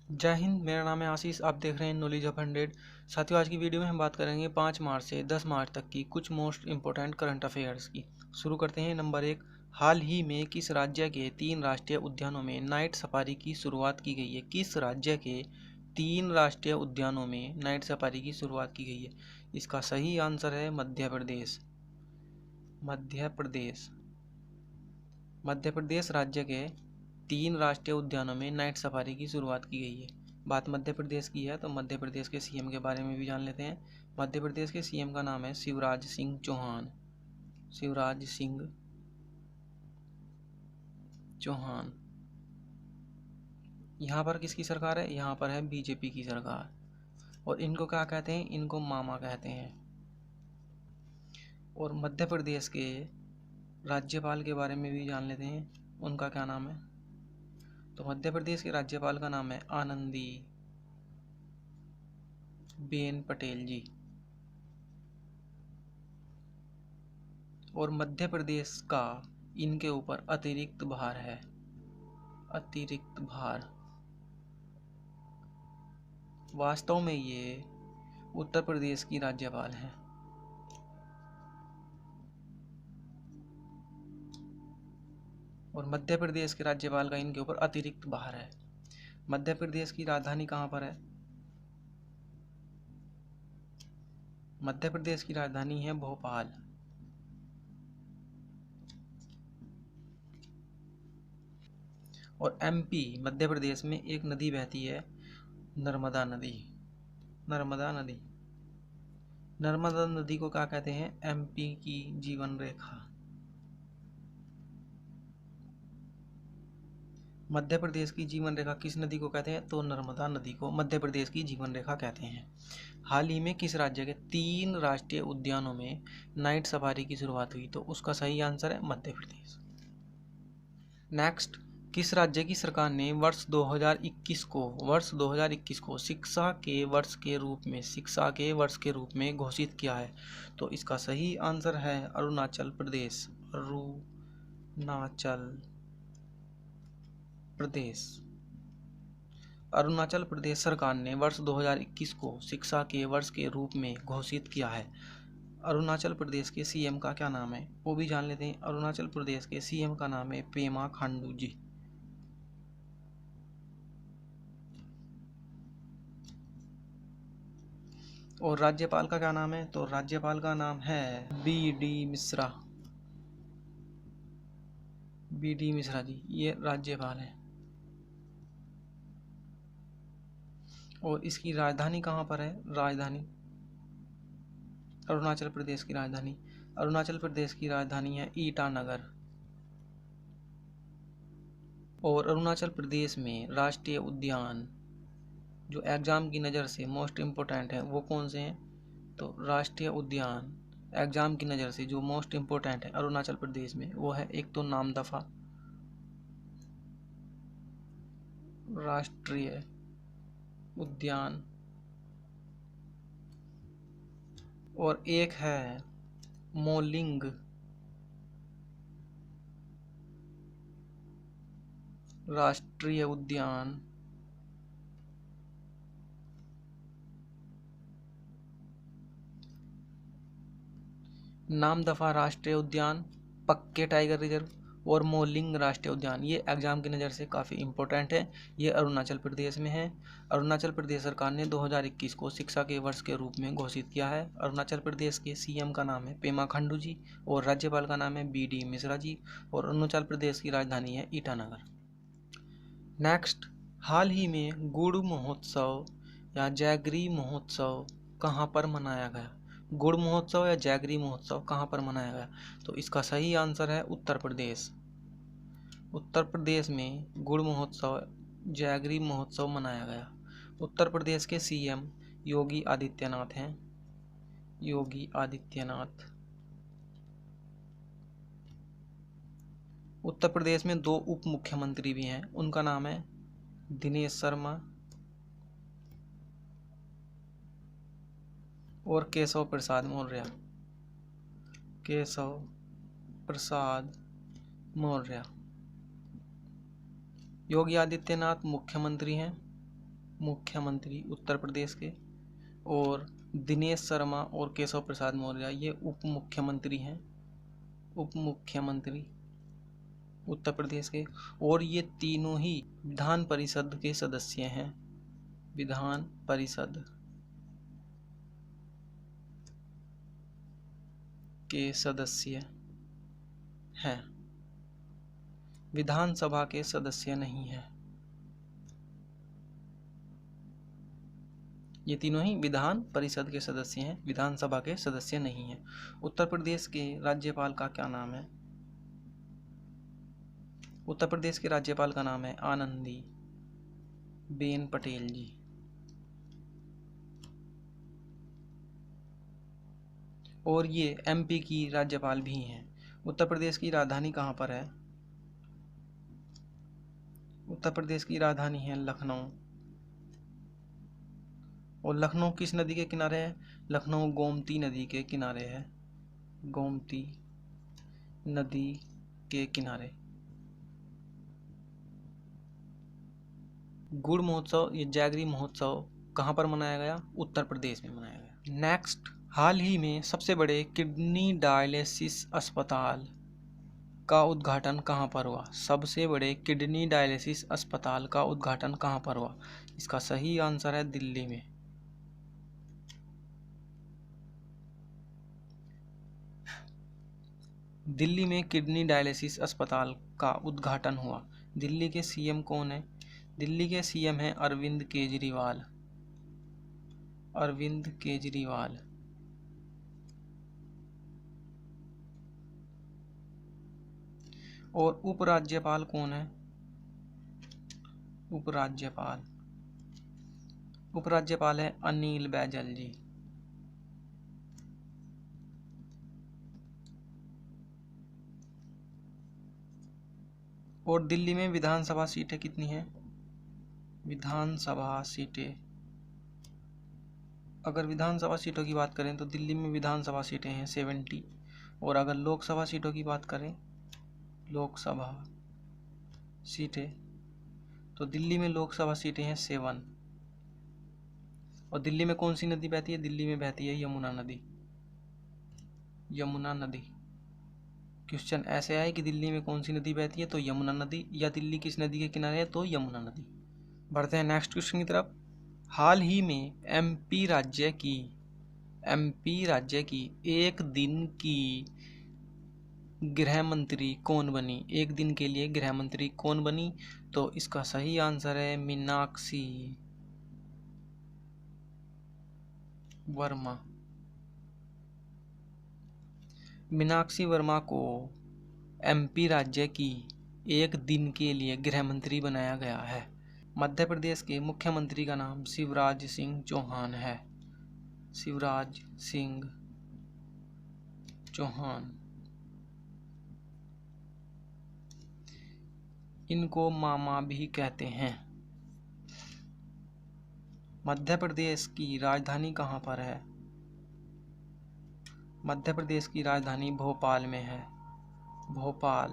जय हिंद। मेरा नाम है आशीष। आप देख रहे हैं नॉलेज ऑफ 100। साथियों, आज की वीडियो में हम बात करेंगे 5 मार्च से 10 मार्च तक की कुछ मोस्ट इंपॉर्टेंट करंट अफेयर्स की। शुरू करते हैं। नंबर 1, हाल ही में किस राज्य के 3 राष्ट्रीय उद्यानों में नाइट सफारी की शुरुआत की गई है? किस राज्य के 3 राष्ट्रीय उद्यानों में नाइट सफारी की शुरुआत की गई है? इसका सही आंसर है मध्य प्रदेश। मध्य प्रदेश। मध्य प्रदेश राज्य के 3 राष्ट्रीय उद्यानों में नाइट सफारी की शुरुआत की गई है। बात मध्य प्रदेश की है तो मध्य प्रदेश के सीएम के बारे में भी जान लेते हैं। मध्य प्रदेश के सीएम का नाम है शिवराज सिंह चौहान। शिवराज सिंह चौहान। यहाँ पर किसकी सरकार है? यहाँ पर है बीजेपी की सरकार। और इनको क्या कहते हैं? इनको मामा कहते हैं। और मध्य प्रदेश के राज्यपाल के बारे में भी जान लेते हैं। उनका क्या नाम है? तो मध्य प्रदेश के राज्यपाल का नाम है आनंदी बेन पटेल जी। और मध्य प्रदेश का इनके ऊपर अतिरिक्त भार है। अतिरिक्त भार। वास्तव में ये उत्तर प्रदेश की राज्यपाल हैं। और मध्य प्रदेश के राज्यपाल का इनके ऊपर अतिरिक्त भार है। मध्य प्रदेश की राजधानी कहाँ पर है? मध्य प्रदेश की राजधानी है भोपाल। और एमपी मध्य प्रदेश में एक नदी बहती है, नर्मदा नदी। नर्मदा नदी। नर्मदा नदी को क्या कहते हैं? एमपी की जीवन रेखा। मध्य प्रदेश की जीवन रेखा किस नदी को कहते हैं? तो नर्मदा नदी को मध्य प्रदेश की जीवन रेखा कहते हैं। हाल ही में किस राज्य के 3 राष्ट्रीय उद्यानों में नाइट सफारी की शुरुआत हुई? तो उसका सही आंसर है मध्य प्रदेश। नेक्स्ट, किस राज्य की सरकार ने वर्ष 2021 को शिक्षा के वर्ष के रूप में घोषित किया है? तो इसका सही आंसर है अरुणाचल प्रदेश। अरुणाचल प्रदेश। अरुणाचल प्रदेश सरकार ने वर्ष 2021 को शिक्षा के वर्ष के रूप में घोषित किया है। अरुणाचल प्रदेश के सीएम का क्या नाम है? वो भी जान लेते हैं। अरुणाचल प्रदेश के सीएम का नाम है पेमा खांडू जी। और राज्यपाल का क्या नाम है? तो राज्यपाल का नाम है बी.डी. मिश्रा। बी.डी. मिश्रा जी, ये राज्यपाल है। और इसकी राजधानी कहाँ पर है? राजधानी अरुणाचल प्रदेश की राजधानी। अरुणाचल प्रदेश की राजधानी है ईटानगर। और अरुणाचल प्रदेश में राष्ट्रीय उद्यान जो एग्जाम की नज़र से मोस्ट इम्पोर्टेंट है वो कौन से हैं? तो राष्ट्रीय उद्यान एग्जाम की नज़र से जो मोस्ट इम्पोर्टेंट है अरुणाचल प्रदेश में वो है, एक तो नामदफा राष्ट्रीय उद्यान, और एक है मोलिंग राष्ट्रीय उद्यान। नामदफा राष्ट्रीय उद्यान, पक्के टाइगर रिजर्व और मोलिंग राष्ट्रीय उद्यान ये एग्जाम की नज़र से काफ़ी इंपॉर्टेंट है। ये अरुणाचल प्रदेश में है। अरुणाचल प्रदेश सरकार ने 2021 को शिक्षा के वर्ष के रूप में घोषित किया है। अरुणाचल प्रदेश के सीएम का नाम है पेमा खांडू जी और राज्यपाल का नाम है बी.डी. मिश्रा जी। और अरुणाचल प्रदेश की राजधानी है ईटानगर। नेक्स्ट, हाल ही में गुड़ महोत्सव या जैगरी महोत्सव कहाँ पर मनाया गया? गुड़ महोत्सव या जैगरी महोत्सव कहाँ पर मनाया गया? तो इसका सही आंसर है उत्तर प्रदेश। उत्तर प्रदेश में गुड़ महोत्सव जैगरी महोत्सव मनाया गया। उत्तर प्रदेश के सीएम योगी आदित्यनाथ हैं। योगी आदित्यनाथ। उत्तर प्रदेश में 2 उप मुख्यमंत्री भी हैं। उनका नाम है दिनेश शर्मा और केशव प्रसाद मौर्य। केशव प्रसाद मौर्य। योगी आदित्यनाथ मुख्यमंत्री हैं मुख्यमंत्री उत्तर प्रदेश के, और दिनेश शर्मा और केशव प्रसाद मौर्य ये उप मुख्यमंत्री हैं, उप मुख्यमंत्री उत्तर प्रदेश के, और ये तीनों ही विधान परिषद के सदस्य हैं, विधान परिषद के सदस्य हैं, विधानसभा के सदस्य नहीं हैं। ये तीनों ही विधान परिषद के सदस्य हैं, विधानसभा के सदस्य नहीं हैं। उत्तर प्रदेश के राज्यपाल का क्या नाम है? उत्तर प्रदेश के राज्यपाल का नाम है आनंदी बेन पटेल जी। और ये एमपी की राज्यपाल भी हैं। उत्तर प्रदेश की राजधानी कहाँ पर है? उत्तर प्रदेश की राजधानी है लखनऊ। और लखनऊ किस नदी के किनारे है? लखनऊ गोमती नदी के किनारे है, गोमती नदी के किनारे। गुड़ महोत्सव, ये जैगरी महोत्सव कहाँ पर मनाया गया? उत्तर प्रदेश में मनाया गया। नेक्स्ट, हाल ही में सबसे बड़े किडनी डायलिसिस अस्पताल का उद्घाटन कहाँ पर हुआ? सबसे बड़े किडनी डायलिसिस अस्पताल का उद्घाटन कहाँ पर हुआ? इसका सही आंसर है दिल्ली में। दिल्ली में किडनी डायलिसिस अस्पताल का उद्घाटन हुआ। दिल्ली के सीएम कौन है? दिल्ली के सीएम हैं अरविंद केजरीवाल, अरविंद केजरीवाल। और उपराज्यपाल कौन है? उपराज्यपाल, उपराज्यपाल है अनिल बैजल जी। और दिल्ली में विधानसभा सीटें कितनी हैं? विधानसभा सीटें, अगर विधानसभा सीटों की बात करें तो दिल्ली में विधानसभा सीटें हैं 70। और अगर लोकसभा सीटों की बात करें, लोकसभा सीटें, तो दिल्ली में लोकसभा सीटें हैं 7। और दिल्ली में कौन सी नदी बहती है? दिल्ली में बहती है यमुना नदी, यमुना नदी। क्वेश्चन ऐसे आए कि दिल्ली में कौन सी नदी बहती है, तो यमुना नदी, या दिल्ली किस नदी के किनारे है, तो यमुना नदी। बढ़ते हैं नेक्स्ट क्वेश्चन की तरफ। हाल ही में एमपी राज्य की एक दिन की गृह मंत्री कौन बनी? एक दिन के लिए गृह मंत्री कौन बनी? तो इसका सही आंसर है मीनाक्षी वर्मा। मीनाक्षी वर्मा को एमपी राज्य की एक दिन के लिए गृह मंत्री बनाया गया है। मध्य प्रदेश के मुख्यमंत्री का नाम शिवराज सिंह चौहान है, शिवराज सिंह चौहान। इनको मामा भी कहते हैं। मध्य प्रदेश की राजधानी कहाँ पर है? मध्य प्रदेश की राजधानी भोपाल में है, भोपाल,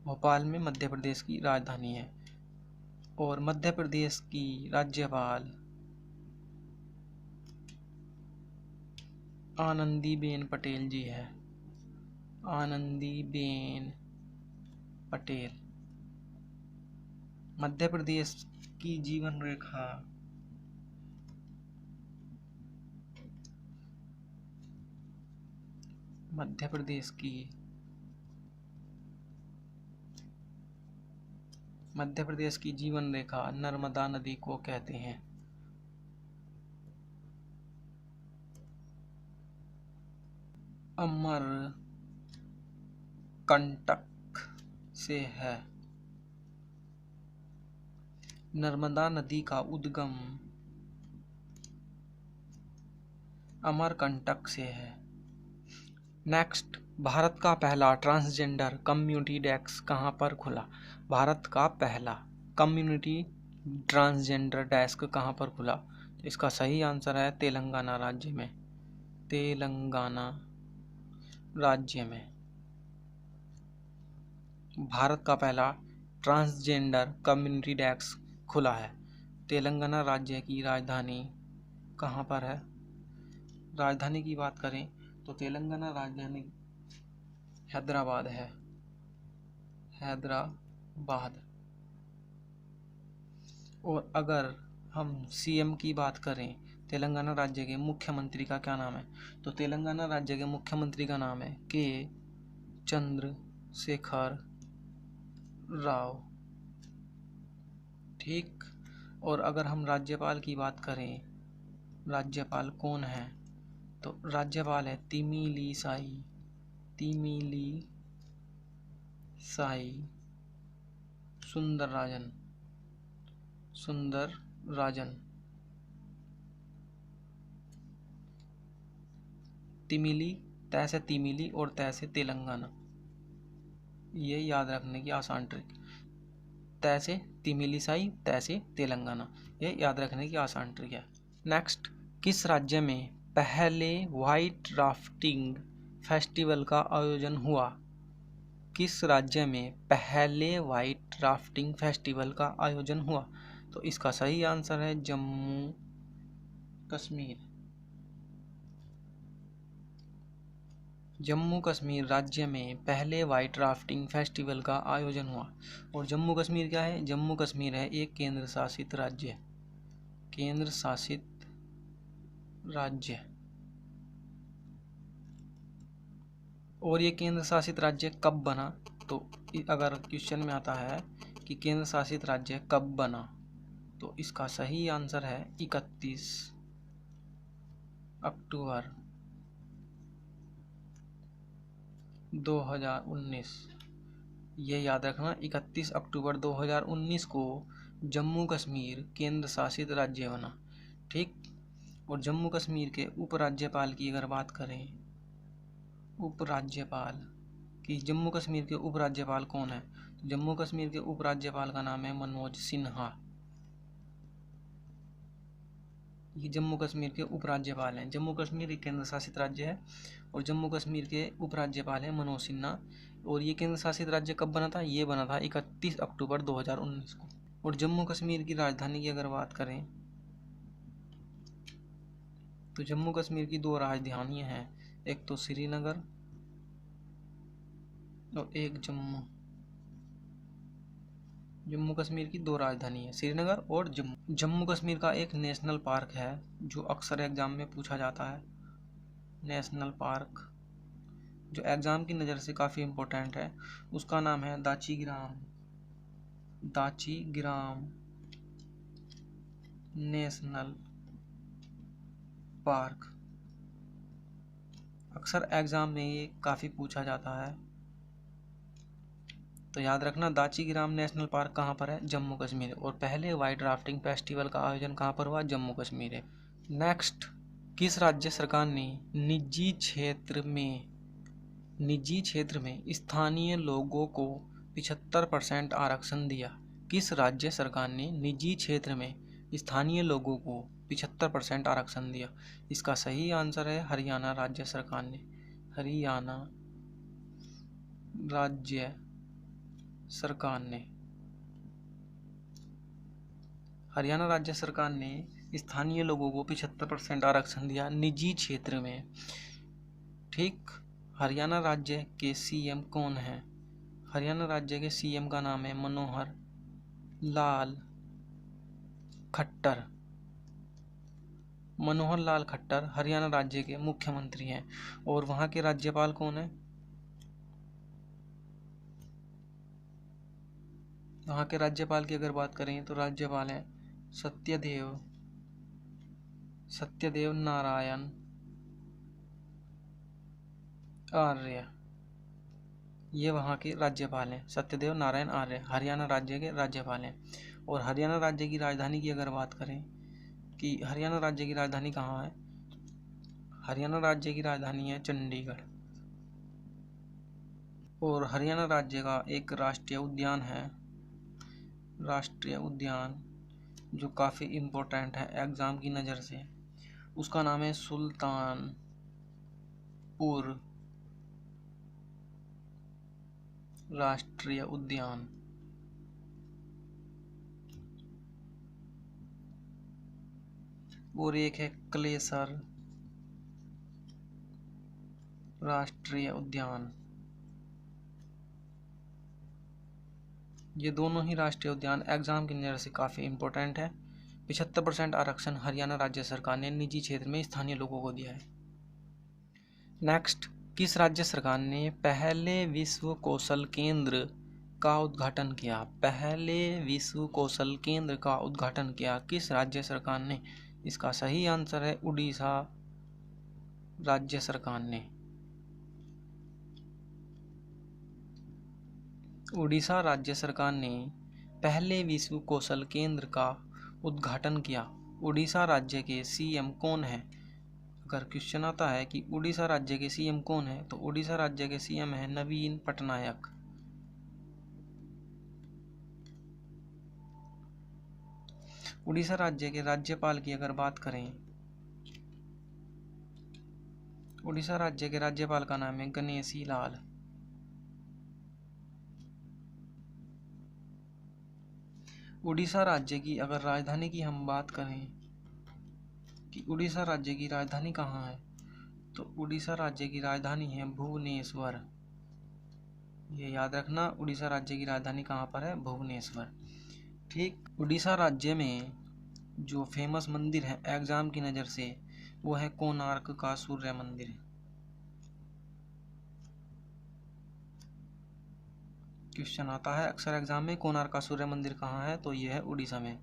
भोपाल में मध्य प्रदेश की राजधानी है। और मध्य प्रदेश की राज्यपाल आनंदीबेन पटेल जी है, आनंदीबेन पटेल। मध्य प्रदेश की जीवन रेखा, मध्य प्रदेश की जीवन रेखा नर्मदा नदी को कहते हैं। अमर कंटक से है। नर्मदा नदी का उद्गम अमरकंटक से है। नेक्स्ट, भारत का पहला ट्रांसजेंडर कम्युनिटी डेस्क कहाँ पर खुला? भारत का पहला कम्युनिटी ट्रांसजेंडर डेस्क कहाँ पर खुला? तो इसका सही आंसर है तेलंगाना राज्य में, तेलंगाना राज्य में भारत का पहला ट्रांसजेंडर कम्युनिटी डेस्क खुला है। तेलंगाना राज्य की राजधानी कहाँ पर है? राजधानी की बात करें तो तेलंगाना राजधानी हैदराबाद है, हैदराबाद। और अगर हम सीएम की बात करें, तेलंगाना राज्य के मुख्यमंत्री का क्या नाम है? तो तेलंगाना राज्य के मुख्यमंत्री का नाम है के चंद्रशेखर राव। ठीक। और अगर हम राज्यपाल की बात करें, राज्यपाल कौन है? तो राज्यपाल है तिमिलिसाई सुंदरराजन। तिमिली, तय से तिमिली और तय से तेलंगाना, ये याद रखने की आसान ट्रिक। तय से तिमिलिसाई, तय से तेलंगाना, ये याद रखने की आसान ट्रिक है। नेक्स्ट, किस राज्य में पहले व्हाइट राफ्टिंग फेस्टिवल का आयोजन हुआ? किस राज्य में पहले व्हाइट राफ्टिंग फेस्टिवल का आयोजन हुआ? तो इसका सही आंसर है जम्मू कश्मीर। जम्मू कश्मीर राज्य में पहले व्हाइट राफ्टिंग फेस्टिवल का आयोजन हुआ। और जम्मू कश्मीर क्या है? जम्मू कश्मीर है एक केंद्र शासित राज्य, केंद्र शासित राज्य। और ये केंद्र शासित राज्य कब बना? तो अगर क्वेश्चन में आता है कि केंद्र शासित राज्य कब बना, तो इसका सही आंसर है 31 अक्टूबर 2019। ये याद रखना, 31 अक्टूबर 2019 को जम्मू कश्मीर केंद्र शासित राज्य बना। ठीक। और जम्मू कश्मीर के उपराज्यपाल की अगर बात करें, उपराज्यपाल कि जम्मू कश्मीर के उपराज्यपाल कौन है? तो जम्मू कश्मीर के उपराज्यपाल का नाम है मनोज सिन्हा। ये जम्मू कश्मीर के उपराज्यपाल हैं। जम्मू कश्मीर एक केंद्र शासित राज्य है और जम्मू कश्मीर के उपराज्यपाल हैं मनोज सिन्हा। और ये केंद्र शासित राज्य कब बना था? ये बना था 31 अक्टूबर 2019 को। और जम्मू कश्मीर की राजधानी की अगर बात करें तो जम्मू कश्मीर की दो राजधानियां हैं, एक तो श्रीनगर और एक जम्मू। जम्मू कश्मीर की दो राजधानी है, श्रीनगर और जम्मू। जम्मू कश्मीर का एक नेशनल पार्क है जो अक्सर एग्जाम में पूछा जाता है, नेशनल पार्क जो एग्जाम की नज़र से काफ़ी इम्पोर्टेंट है, उसका नाम है दाचीग्राम नेशनल पार्क। अक्सर एग्जाम में ये काफ़ी पूछा जाता है, तो याद रखना दाचीग्राम नेशनल पार्क कहाँ पर है? जम्मू कश्मीर। और पहले वाइट राफ्टिंग फेस्टिवल का आयोजन कहाँ पर हुआ? जम्मू कश्मीर है। नेक्स्ट, किस राज्य सरकार ने निजी क्षेत्र में स्थानीय लोगों को 75% आरक्षण दिया? किस राज्य सरकार ने निजी क्षेत्र में स्थानीय लोगों को 75% आरक्षण दिया? इसका सही आंसर है हरियाणा राज्य सरकार ने। हरियाणा राज्य सरकार ने हरियाणा राज्य सरकार ने स्थानीय लोगों को 75% आरक्षण दिया निजी क्षेत्र में। ठीक। हरियाणा राज्य के सीएम कौन हैं? हरियाणा राज्य के सीएम का नाम है मनोहर लाल खट्टर। मनोहर लाल खट्टर हरियाणा राज्य के मुख्यमंत्री हैं। और वहाँ के राज्यपाल कौन है? वहाँ के राज्यपाल की अगर बात करें तो राज्यपाल हैं सत्यदेव नारायण आर्य। ये वहाँ के राज्यपाल हैं, सत्यदेव नारायण आर्य हरियाणा राज्य के राज्यपाल हैं। और हरियाणा राज्य की राजधानी की अगर बात करें कि हरियाणा राज्य की राजधानी कहाँ है? हरियाणा राज्य की राजधानी है चंडीगढ़। और हरियाणा राज्य का एक राष्ट्रीय उद्यान है, राष्ट्रीय उद्यान जो काफ़ी इम्पोर्टेंट है एग्ज़ाम की नज़र से, उसका नाम है सुल्तानपुर राष्ट्रीय उद्यान। और एक है क्लेसर राष्ट्रीय उद्यान। ये दोनों ही राष्ट्रीय उद्यान एग्जाम की नज़र से काफ़ी इंपॉर्टेंट है। 75% आरक्षण हरियाणा राज्य सरकार ने निजी क्षेत्र में स्थानीय लोगों को दिया है। नेक्स्ट, किस राज्य सरकार ने पहले विश्व कौशल केंद्र का उद्घाटन किया? पहले विश्व कौशल केंद्र का उद्घाटन किया किस राज्य सरकार ने? इसका सही आंसर है उड़ीसा राज्य सरकार ने। उड़ीसा राज्य सरकार ने पहले विश्व कौशल केंद्र का उद्घाटन किया। उड़ीसा राज्य के सीएम कौन है? अगर क्वेश्चन आता है कि उड़ीसा राज्य के सीएम कौन है, तो उड़ीसा राज्य के सीएम है नवीन पटनायक। उड़ीसा राज्य के राज्यपाल की अगर बात करें, उड़ीसा राज्य के राज्यपाल का नाम है गणेशी लाल। उड़ीसा राज्य की अगर राजधानी की हम बात करें कि उड़ीसा राज्य की राजधानी कहाँ है, तो उड़ीसा राज्य की राजधानी है भुवनेश्वर। ये याद रखना, उड़ीसा राज्य की राजधानी कहाँ पर है? भुवनेश्वर। ठीक, उड़ीसा राज्य में जो फेमस मंदिर है एग्जाम की नज़र से, वो है कोणार्क का सूर्य मंदिर। क्वेश्चन आता है अक्सर एग्जाम में, कोणार्क का सूर्य मंदिर कहाँ है? तो ये है उड़ीसा में।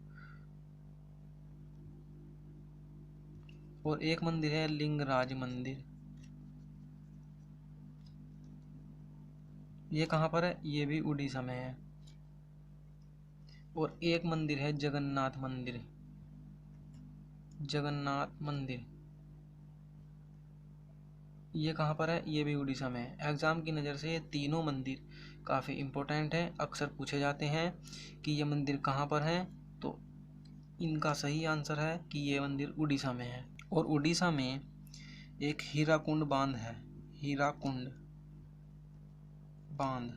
और एक मंदिर है लिंगराज मंदिर। ये कहाँ पर है? ये भी उड़ीसा में है। और एक मंदिर है जगन्नाथ मंदिर। जगन्नाथ मंदिर ये कहाँ पर है? ये भी उड़ीसा में है। एग्जाम की नज़र से ये तीनों मंदिर काफ़ी इम्पोर्टेंट हैं, अक्सर पूछे जाते हैं कि ये मंदिर कहाँ पर हैं। तो इनका सही आंसर है कि ये मंदिर उड़ीसा में है। और उड़ीसा में एक हीराकुंड बांध है, हीराकुंड बांध।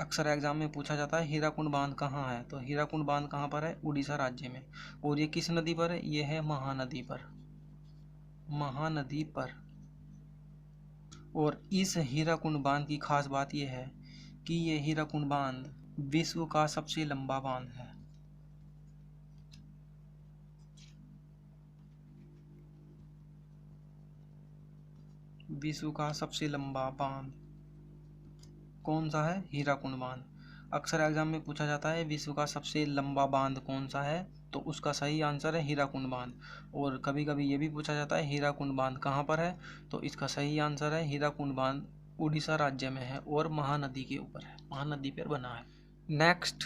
अक्सर एग्जाम में पूछा जाता है हीराकुंड बांध कहाँ है, तो हीराकुंड बांध कहाँ पर है? उड़ीसा राज्य में। और ये किस नदी पर है? ये है महानदी पर, महानदी पर। और इस हीराकुंड बांध की खास बात यह है कि ये हीराकुंड बांध विश्व का सबसे लंबा बांध है। विश्व का सबसे लंबा बांध कौन सा है? हीराकुंड बांध। अक्सर एग्जाम में पूछा जाता है विश्व का सबसे लंबा बांध कौन सा है, तो उसका सही आंसर है हीराकुंड बांध। और कभी कभी ये भी पूछा जाता है हीराकुंड बांध कहाँ पर है, तो इसका सही आंसर है हीराकुंड बांध उड़ीसा राज्य में है और महानदी के ऊपर है, महानदी पर बना है। नेक्स्ट,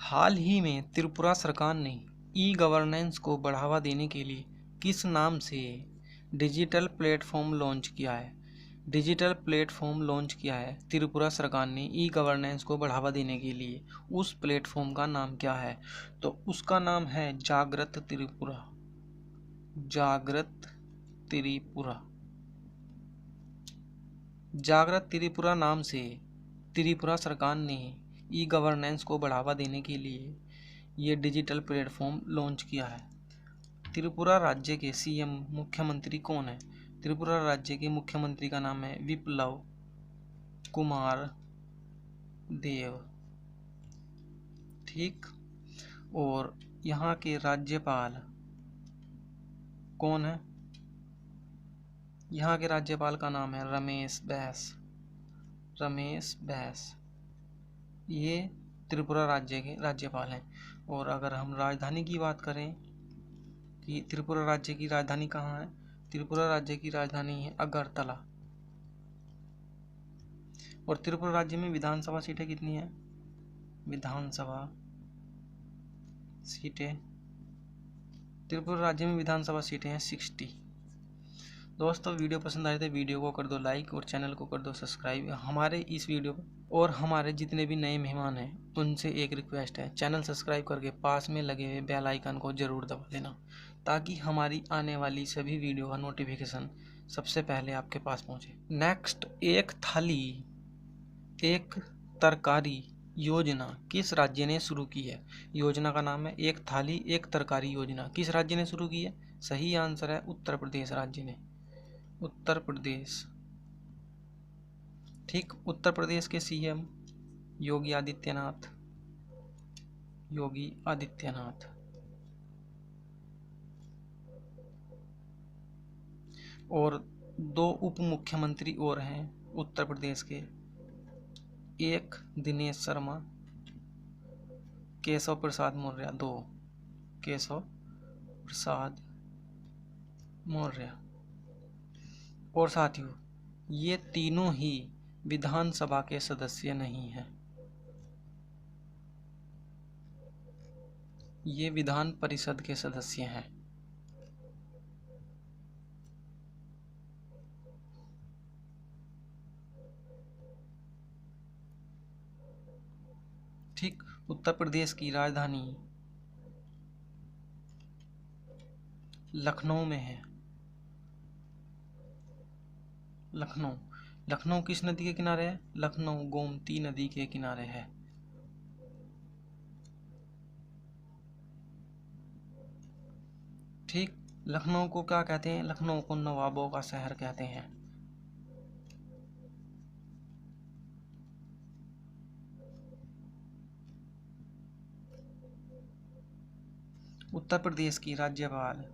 हाल ही में त्रिपुरा सरकार ने ई गवर्नेंस को बढ़ावा देने के लिए किस नाम से डिजिटल प्लेटफॉर्म लॉन्च किया है? डिजिटल प्लेटफॉर्म लॉन्च किया है त्रिपुरा सरकार ने ई गवर्नेंस को बढ़ावा देने के लिए। उस प्लेटफॉर्म का नाम क्या है? तो उसका नाम है जागृत त्रिपुरा। जागृत त्रिपुरा। जागृत त्रिपुरा नाम से त्रिपुरा सरकार ने ई गवर्नेंस को बढ़ावा देने के लिए ये डिजिटल प्लेटफॉर्म लॉन्च किया है। त्रिपुरा राज्य के सीएम मुख्यमंत्री कौन है? त्रिपुरा राज्य के मुख्यमंत्री का नाम है विप्लव कुमार देव। ठीक, और यहाँ के राज्यपाल कौन है? यहाँ के राज्यपाल का नाम है रमेश बैस। रमेश बैस ये त्रिपुरा राज्य के राज्यपाल हैं। और अगर हम राजधानी की बात करें कि त्रिपुरा राज्य की राजधानी कहाँ है, त्रिपुरा राज्य की राजधानी है अगरतला। और त्रिपुरा राज्य में विधानसभा सीटें कितनी हैं? विधानसभा सीटें त्रिपुरा राज्य में विधानसभा सीटें हैं 60। दोस्तों, वीडियो पसंद आए तो वीडियो को कर दो लाइक और चैनल को कर दो सब्सक्राइब। हमारे इस वीडियो और हमारे जितने भी नए मेहमान हैं उनसे एक रिक्वेस्ट है, चैनल सब्सक्राइब करके पास में लगे हुए बेल आइकन को ज़रूर दबा देना, ताकि हमारी आने वाली सभी वीडियो का नोटिफिकेशन सबसे पहले आपके पास पहुंचे। नेक्स्ट, एक थाली, एक तरकारी योजना किस राज्य ने शुरू की है? योजना का नाम है एक थाली एक तरकारी योजना। किस राज्य ने शुरू की है? सही आंसर है उत्तर प्रदेश राज्य ने, उत्तर प्रदेश। ठीक, उत्तर प्रदेश के सीएम योगी आदित्यनाथ, योगी आदित्यनाथ। और दो उप मुख्यमंत्री और हैं उत्तर प्रदेश के, एक दिनेश शर्मा, केशव प्रसाद मौर्य, दो केशव प्रसाद मौर्य। और साथियों, ये तीनों ही विधानसभा के सदस्य नहीं हैं, ये विधान परिषद के सदस्य हैं। ठीक, उत्तर प्रदेश की राजधानी लखनऊ में है, लखनऊ। लखनऊ किस नदी के किनारे है? लखनऊ गोमती नदी के किनारे है। ठीक, लखनऊ को क्या कहते हैं? लखनऊ को नवाबों का शहर कहते हैं। उत्तर प्रदेश की राज्यपाल,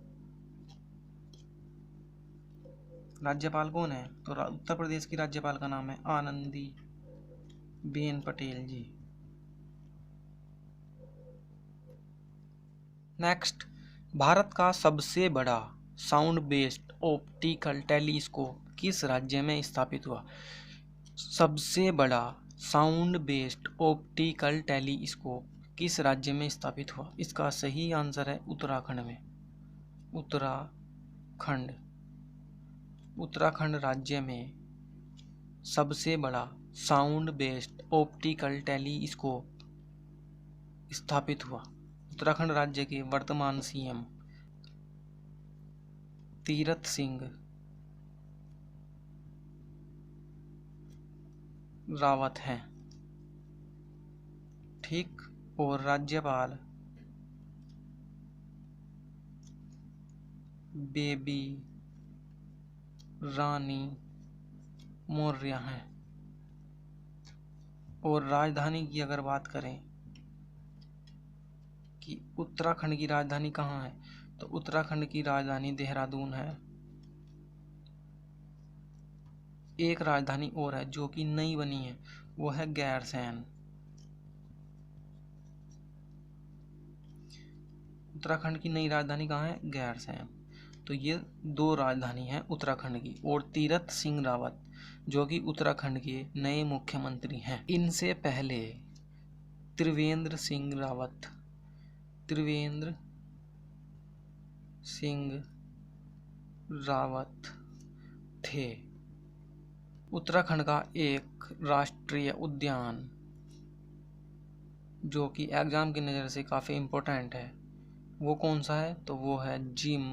राज्यपाल कौन है? तो उत्तर प्रदेश की राज्यपाल का नाम है आनंदी बेन पटेल जी। नेक्स्ट, भारत का सबसे बड़ा साउंड बेस्ड ऑप्टिकल टेलीस्कोप किस राज्य में स्थापित हुआ? सबसे बड़ा साउंड बेस्ड ऑप्टिकल टेलीस्कोप किस राज्य में स्थापित हुआ? इसका सही आंसर है उत्तराखंड में, उत्तराखंड। उत्तराखंड राज्य में सबसे बड़ा साउंड बेस्ड ऑप्टिकल टेलीस्कोप स्थापित हुआ। उत्तराखंड राज्य के वर्तमान सीएम तीरथ सिंह रावत हैं। ठीक, और राज्यपाल बेबी रानी मौर्य हैं। और राजधानी की अगर बात करें कि उत्तराखंड की राजधानी कहाँ है, तो उत्तराखंड की राजधानी देहरादून है। एक राजधानी और है जो कि नई बनी है, वो है गैरसैंण। उत्तराखंड की नई राजधानी कहाँ है? गैरसैंण। तो ये दो राजधानी है उत्तराखंड की। और तीरथ सिंह रावत जो कि उत्तराखंड के नए मुख्यमंत्री हैं। इनसे पहले त्रिवेंद्र सिंह रावत, त्रिवेंद्र सिंह रावत थे। उत्तराखंड का एक राष्ट्रीय उद्यान जो कि एग्जाम की नज़र से काफ़ी इम्पोर्टेंट है, वो कौन सा है? तो वो है जिम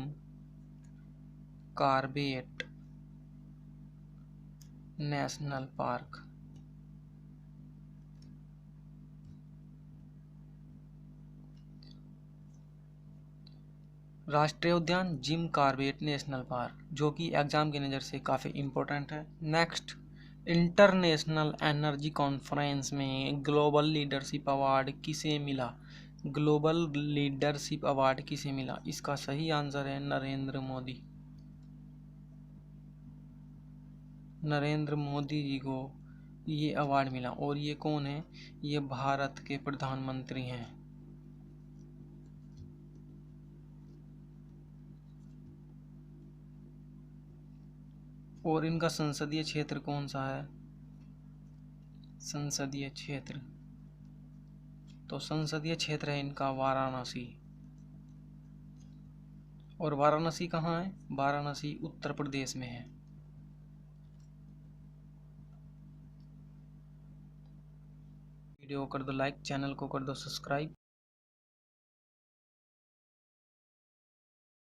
कॉर्बेट नेशनल पार्क। राष्ट्रीय उद्यान जिम कॉर्बेट नेशनल पार्क, जो कि एग्जाम की नज़र से काफ़ी इम्पोर्टेंट है। नेक्स्ट, इंटरनेशनल एनर्जी कॉन्फ्रेंस में ग्लोबल लीडरशिप अवार्ड किसे मिला? ग्लोबल लीडरशिप अवार्ड किसे मिला? इसका सही आंसर है नरेंद्र मोदी। नरेंद्र मोदी जी को ये अवार्ड मिला। और ये कौन है? ये भारत के प्रधानमंत्री हैं। और इनका संसदीय क्षेत्र कौन सा है? संसदीय क्षेत्र, तो संसदीय क्षेत्र है इनका वाराणसी। और वाराणसी कहाँ है? वाराणसी उत्तर प्रदेश में है। वीडियो को कर दो लाइक, चैनल को कर दो सब्सक्राइब।